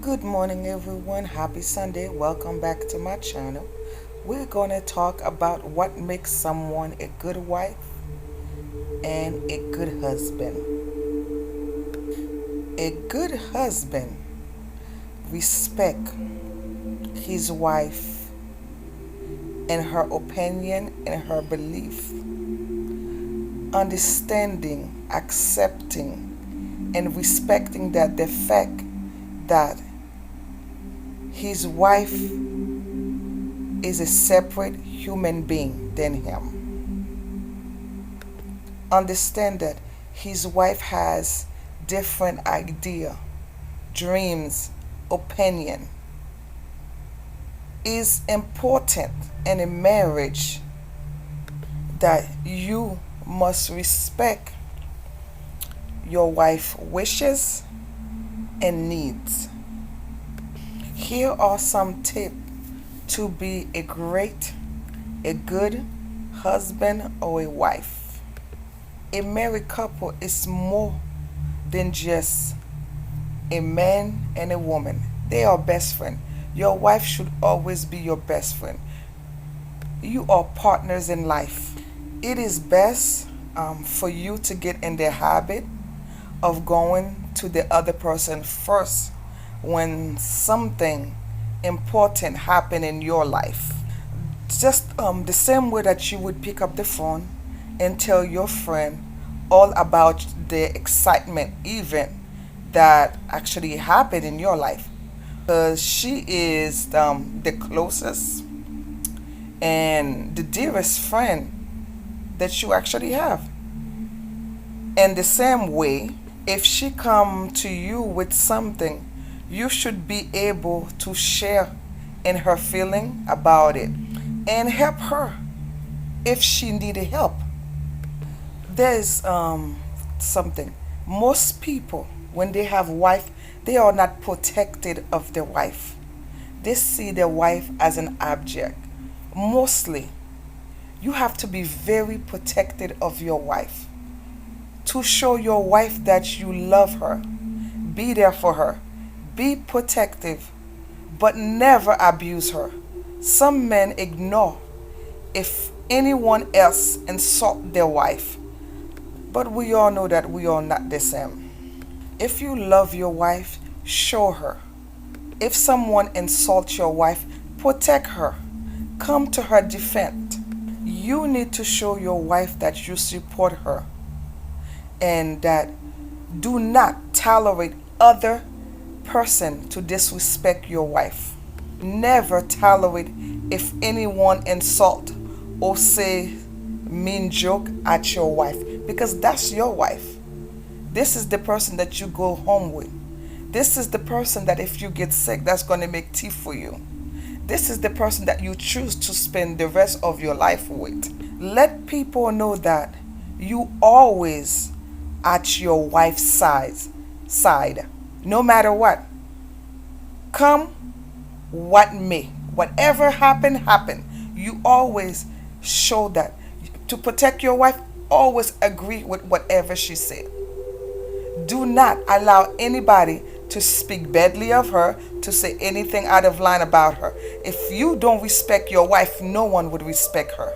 Good morning, everyone. Happy Sunday. Welcome back to my channel. We're going to talk about what makes someone a good wife and a good husband. A good husband respects his wife and her opinion and her belief, understanding, accepting, and respecting that the fact that his wife is a separate human being than him. Understand that his wife has different idea, dreams, opinion. Is important in a marriage that you must respect your wife's wishes and needs. Here are some tips to be a good husband or a wife. A married couple is more than just a man and a woman. They are best friends. Your wife should always be your best friend. You are partners in life. It is best for you to get in the habit of going to the other person first when something important happen in your life. Just the same way that you would pick up the phone and tell your friend all about the excitement event that actually happened in your life, because she is the closest and the dearest friend that you actually have. In the same way, if she come to you with something, you should be able to share in her feeling about it and help her if she needed help. There's something. Most people, when they have wife, they are not protected of their wife. They see their wife as an object. Mostly, you have to be very protected of your wife. To show your wife that you love her, be there for her, be protective, but never abuse her. Some men ignore if anyone else insult their wife, but we all know that we are not the same. If you love your wife, show her. If someone insults your wife, protect her. Come to her defense. You need to show your wife that you support her and that do not tolerate other person to disrespect your wife. Never tolerate if anyone insult or say mean joke at your wife, because that's your wife. This is the person that you go home with. This is the person that if you get sick, that's going to make tea for you. This is the person that you choose to spend the rest of your life with. Let people know that you always at your wife's side, no matter what. Come what may, whatever happen. You always show that. To protect your wife, always agree with whatever she said. Do not allow anybody to speak badly of her, to say anything out of line about her. If you don't respect your wife, no one would respect her.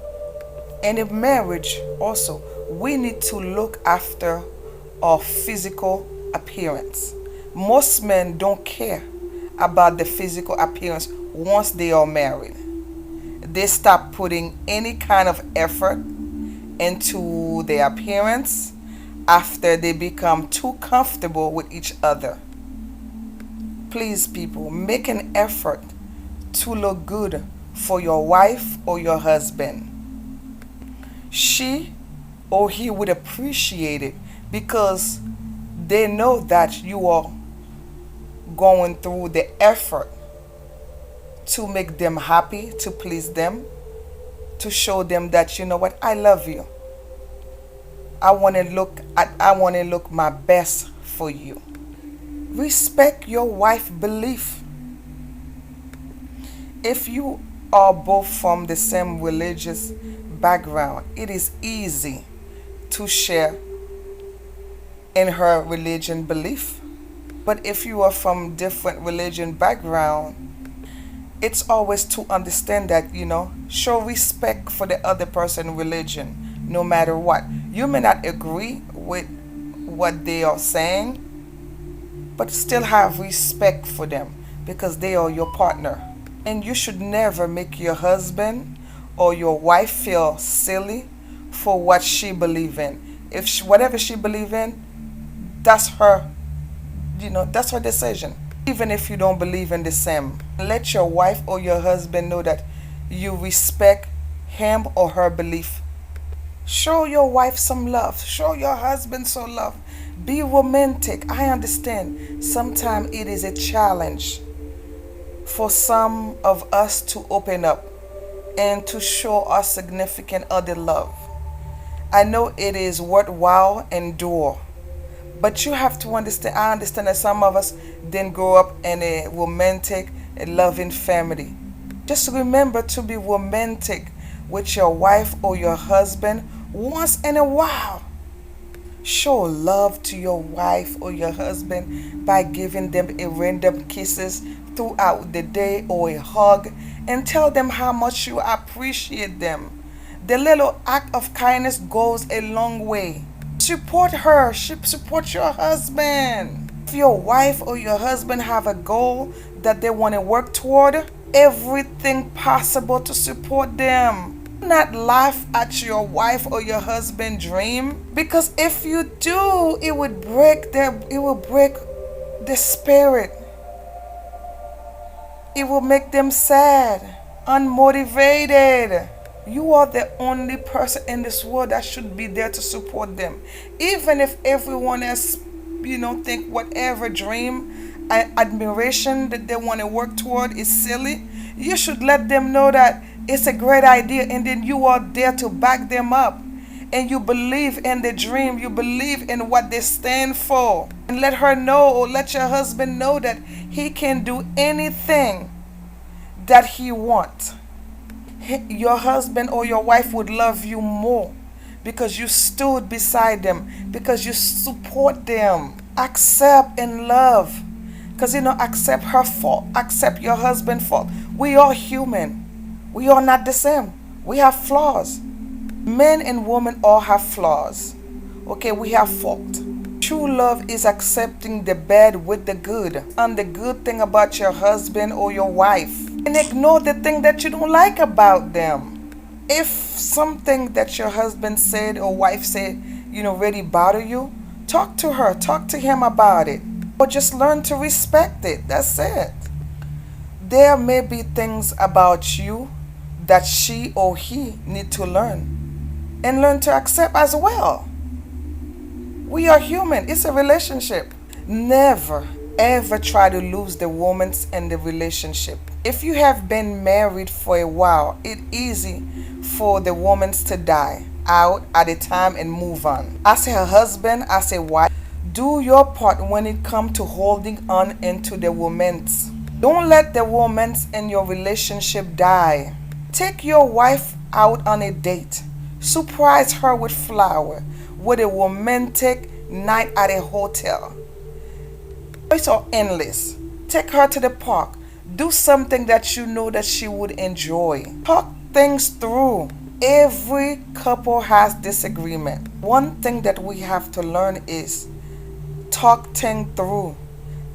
And in marriage also, we need to look after our physical appearance. Most men don't care about the physical appearance once they are married. They stop putting any kind of effort into their appearance after they become too comfortable with each other. Please, people, make an effort to look good for your wife or your husband. She or he would appreciate it because they know that you are going through the effort to make them happy, to please them, to show them that, you know what, I love you. I want to look my best for you. Respect your wife's belief. If you are both from the same religious background, it is easy to share in her religion belief. But if you are from different religion background, it's always to understand that, show respect for the other person religion, no matter what. You may not agree with what they are saying, but still have respect for them because they are your partner. And you should never make your husband or your wife feel silly for what she believe in. If she, whatever she believe in, that's her, that's her decision. Even if you don't believe in the same, let your wife or your husband know that you respect him or her belief. Show your wife some love. Show your husband some love. Be romantic. I understand sometimes it is a challenge for some of us to open up and to show our significant other love. I know it is worthwhile endure, but you have to understand. I understand that some of us didn't grow up in a romantic, a loving family. Just remember to be romantic with your wife or your husband once in a while. Show love to your wife or your husband by giving them a random kisses throughout the day or a hug, and tell them how much you appreciate them. The little act of kindness goes a long way. Support her, support your husband. If your wife or your husband have a goal that they want to work toward, everything possible to support them. Do not laugh at your wife or your husband dream, because if you do, it will break the spirit. It will make them sad, unmotivated. You are the only person in this world that should be there to support them. Even if everyone else, think whatever dream, admiration that they want to work toward is silly, you should let them know that it's a great idea, and then you are there to back them up. And you believe in the dream, you believe in what they stand for. And let her know, or let your husband know, that he can do anything that he wants. Your husband or your wife would love you more because you stood beside them, because you support them. Accept and love, because accept her fault, accept your husband's fault. We are human. We are not the same. We have flaws. Men and women all have flaws. Okay, we have fault. True love is accepting the bad with the good, and the good thing about your husband or your wife, and ignore the thing that you don't like about them. If something that your husband said or wife said, really bother you, talk to her, talk to him about it, or just learn to respect it. That's it. There may be things about you that she or he need to learn and learn to accept as well. We are human. It's a relationship. Never, ever try to lose the woman in the relationship. If you have been married for a while, it's easy for the woman to die out at a time and move on. As a husband, as a wife, do your part when it comes to holding on into the romance. Don't let the romance in your relationship die. Take your wife out on a date. Surprise her with flowers, with a romantic night at a hotel. Choices are endless. Take her to the park. Do something that you know that she would enjoy. Talk things through. Every couple has disagreement. One thing that we have to learn is talk things through.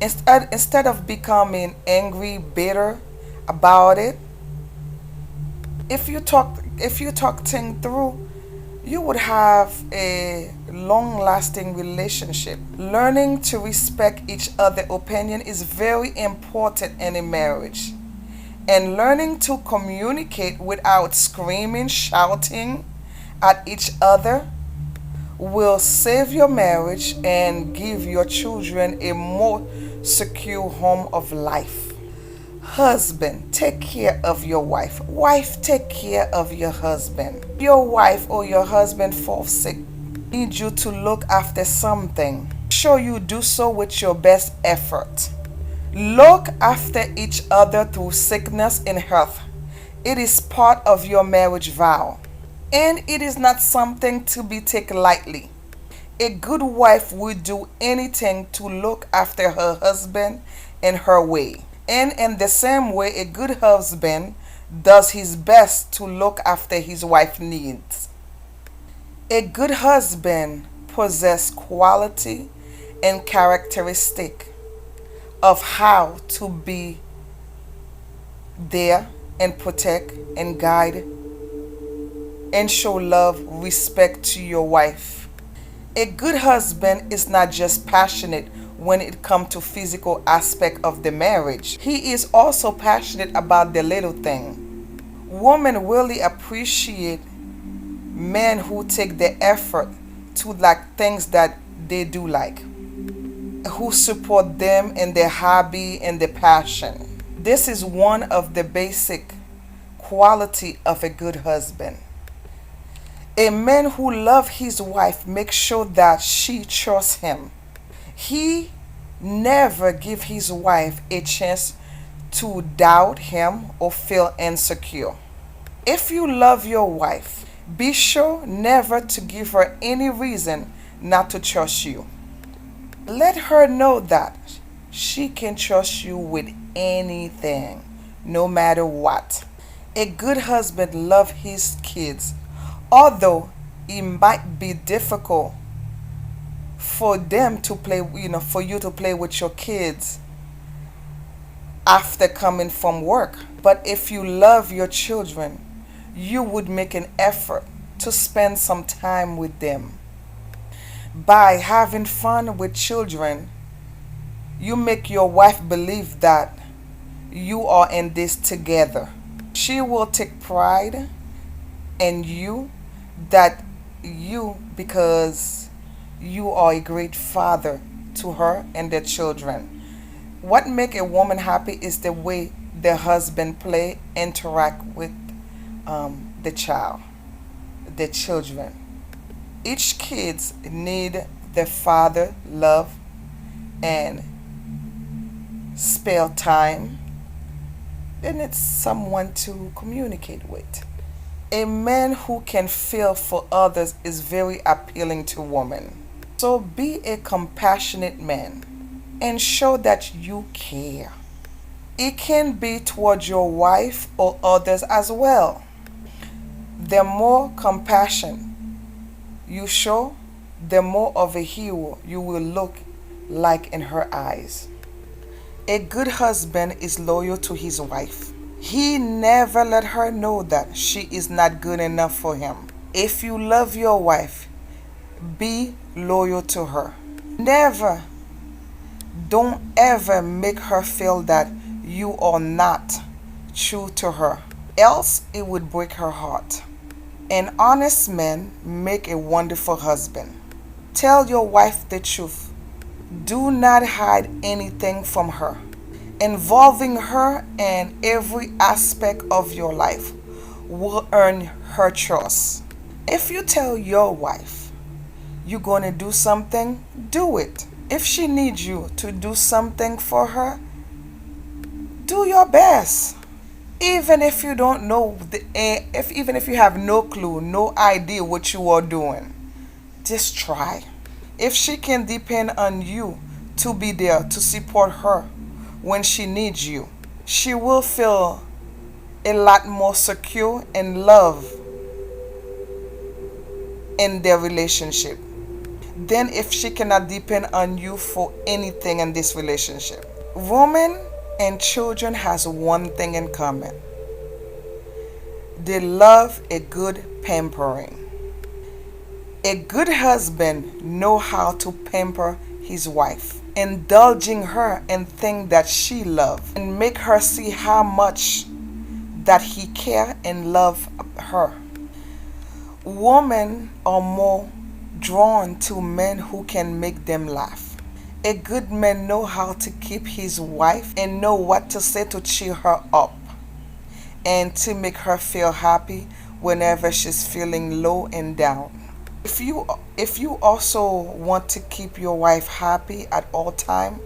Instead of becoming angry, bitter about it, if you talk things through, you would have a long-lasting relationship. Learning to respect each other's opinion is very important in a marriage. And learning to communicate without screaming, shouting at each other will save your marriage and give your children a more secure home of life. Husband, take care of your wife. Wife, take care of your husband. Your wife or your husband falls sick, need you to look after something. Sure, you do so with your best effort. Look after each other through sickness and health. It is part of your marriage vow, and it is not something to be taken lightly. A good wife would do anything to look after her husband in her way. And in the same way, a good husband does his best to look after his wife's needs. A good husband possesses quality and characteristic of how to be there and protect and guide and show love, respect to your wife. A good husband is not just passionate when it comes to physical aspect of the marriage. He is also passionate about the little thing. Women really appreciate men who take the effort to like things that they do like, who support them in their hobby and their passion. This is one of the basic quality of a good husband. A man who loves his wife makes sure that she trusts him. He never give his wife a chance to doubt him or feel insecure. If you love your wife, be sure never to give her any reason not to trust you. Let her know that she can trust you with anything, no matter what. A good husband loves his kids, although it might be difficult for them to play, for you to play with your kids after coming from work. But if you love your children, you would make an effort to spend some time with them. By having fun with children, you make your wife believe that you are in this together. She will take pride in you, that you, because you are a great father to her and their children. What make a woman happy is the way the husband interact with the child, the children. Each kids need the father love and spare time. Then it's someone to communicate with. A man who can feel for others is very appealing to women. So be a compassionate man and show that you care. It can be towards your wife or others as well. The more compassion you show, the more of a hero you will look like in her eyes. A good husband is loyal to his wife. He never let her know that she is not good enough for him. If you love your wife, be loyal to her. Never, don't ever make her feel that you are not true to her, else it would break her heart. An honest man make a wonderful husband. Tell your wife the truth. Do not hide anything from her. Involving her in every aspect of your life will earn her trust. If you tell your wife you're going to do something, do it. If she needs you to do something for her, do your best. Even if you don't know, even if you have no clue, no idea what you are doing, just try. If she can depend on you to be there to support her when she needs you, she will feel a lot more secure and love in their relationship than if she cannot depend on you for anything in this relationship. Women and children has one thing in common. They love a good pampering. A good husband know how to pamper his wife, indulging her in things that she loves and make her see how much that he care and love her. Women are more drawn to men who can make them laugh. A good man know how to keep his wife and know what to say to cheer her up and to make her feel happy whenever she's feeling low and down. If you also want to keep your wife happy at all time,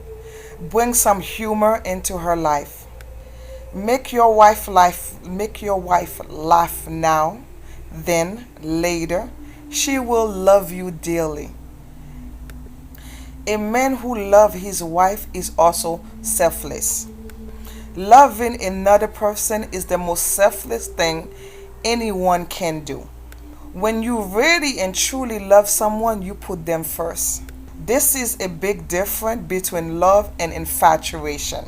bring some humor into her life. Make your wife laugh now, then later she will love you dearly A man who loves his wife is also selfless. Loving another person is the most selfless thing anyone can do. When you really and truly love someone, you put them first. This is a big difference between love and infatuation.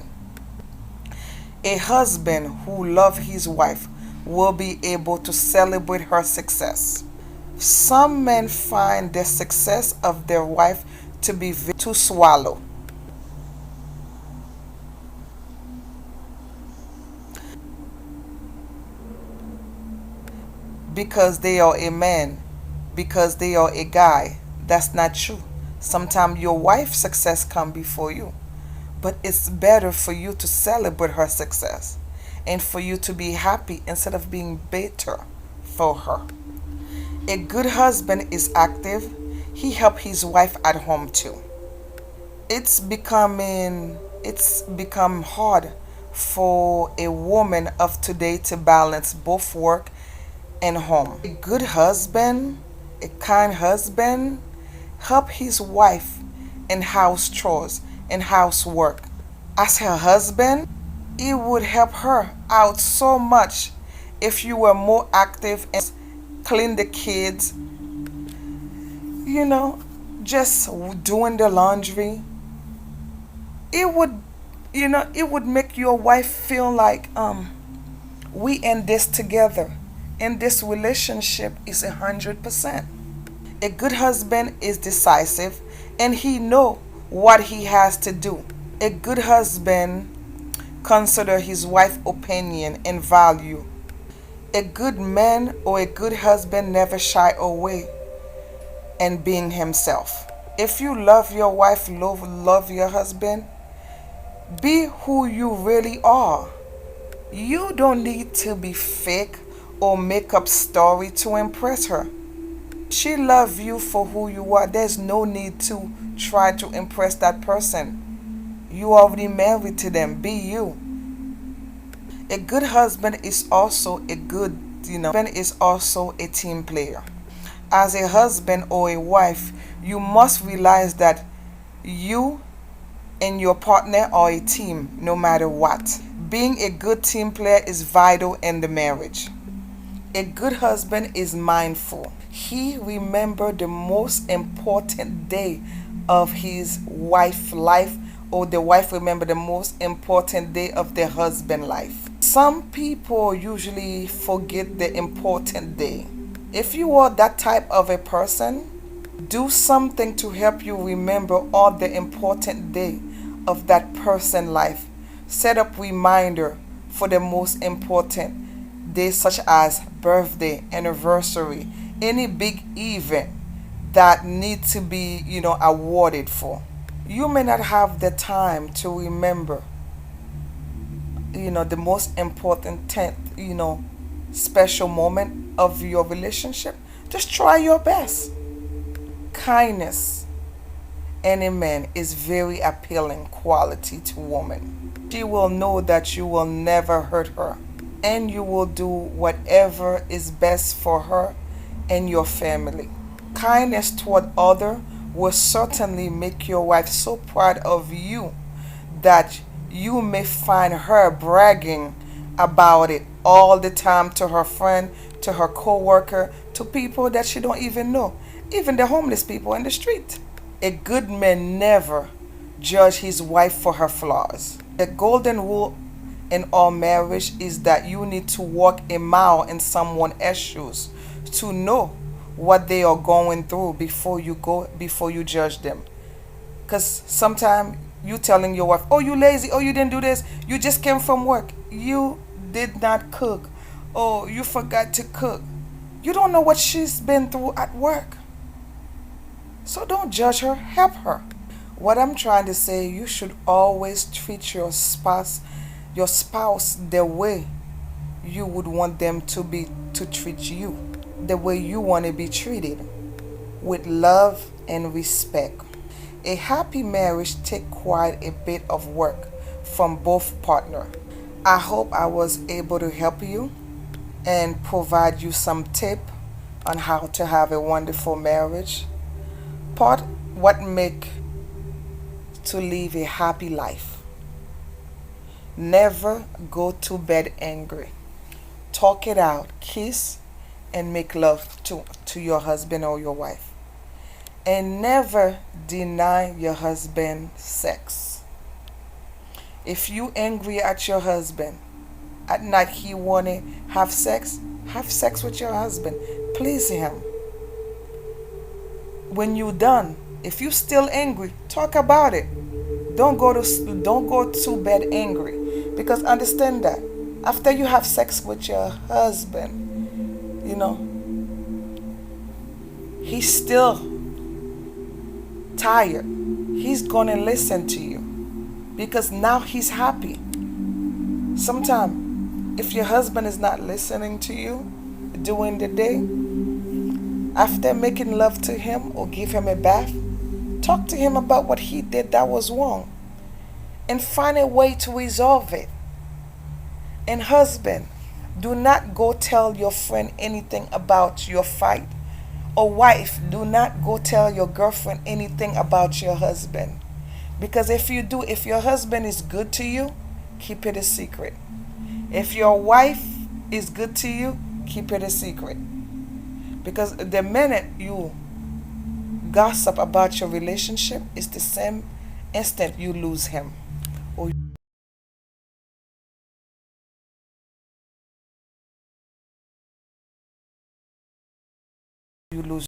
A husband who loves his wife will be able to celebrate her success. Some men find the success of their wife to be to swallow because they are a man, because they are a guy. That's not true. Sometimes your wife's success comes before you, but it's better for you to celebrate her success and for you to be happy instead of being bitter for her. A good husband is active. He helps his wife at home too. It's become hard for a woman of today to balance both work and home. A good husband, a kind husband, help his wife in house chores and housework. As her husband, it would help her out so much if you were more active and clean the kids, you know, just doing the laundry. It would, it would make your wife feel like we in this together, and this relationship is 100%. A good husband is decisive and he know what he has to do. A good husband consider his wife's opinion and value. A good man or a good husband never shy away and being himself. If you love your wife, love your husband, be who you really are. You don't need to be fake or make up story to impress her. She loves you for who you are. There's no need to try to impress that person. You already married to them. Be you. A good husband is also a team player. As a husband or a wife, you must realize that you and your partner are a team no matter what. Being a good team player is vital in the marriage. A good husband is mindful. He remembers the most important day of his wife's life, or the wife remember the most important day of their husband's life. Some people usually forget the important day. If you are that type of a person, do something to help you remember all the important day of that person's life. Set up reminder for the most important days such as birthday, anniversary, any big event that need to be, awarded for. You may not have the time to remember, the most important 10th, special moment of your relationship. Just try your best. Kindness in a man is very appealing quality to woman. She will know that you will never hurt her and you will do whatever is best for her and your family. Kindness toward other will certainly make your wife so proud of you that you may find her bragging about it all the time to her friend, to her co-worker, to people that she don't even know, even the homeless people in the street. A good man never judge his wife for her flaws. The golden rule in all marriage is that you need to walk a mile in someone else's shoes to know what they are going through before you judge them. Because sometimes you telling your wife, oh, you lazy, oh, you didn't do this, you just came from work, you did not cook, oh, you forgot to cook. You don't know what she's been through at work. So don't judge her, help her. What I'm trying to say, you should always treat your spouse the way you would want them to treat you, the way you want to be treated, with love and respect. A happy marriage takes quite a bit of work from both partners. I hope I was able to help you and provide you some tip on how to have a wonderful marriage. What make to live a happy life. Never go to bed angry. Talk it out, kiss, and make love to your husband or your wife. And never deny your husband sex. If you angry at your husband, at night he wanna have sex with your husband. Please him. When you done, if you still angry, talk about it. Don't go to bed angry, because understand that after you have sex with your husband, you know, he's still tired. He's gonna listen to you because now he's happy. Sometimes if your husband is not listening to you during the day, after making love to him or give him a bath, talk to him about what he did that was wrong and find a way to resolve it. And husband, do not go tell your friend anything about your fight. Or wife, do not go tell your girlfriend anything about your husband. Because if you do, if your husband is good to you, keep it a secret. If your wife is good to you, keep it a secret. Because the minute you gossip about your relationship, it's the same instant you lose him.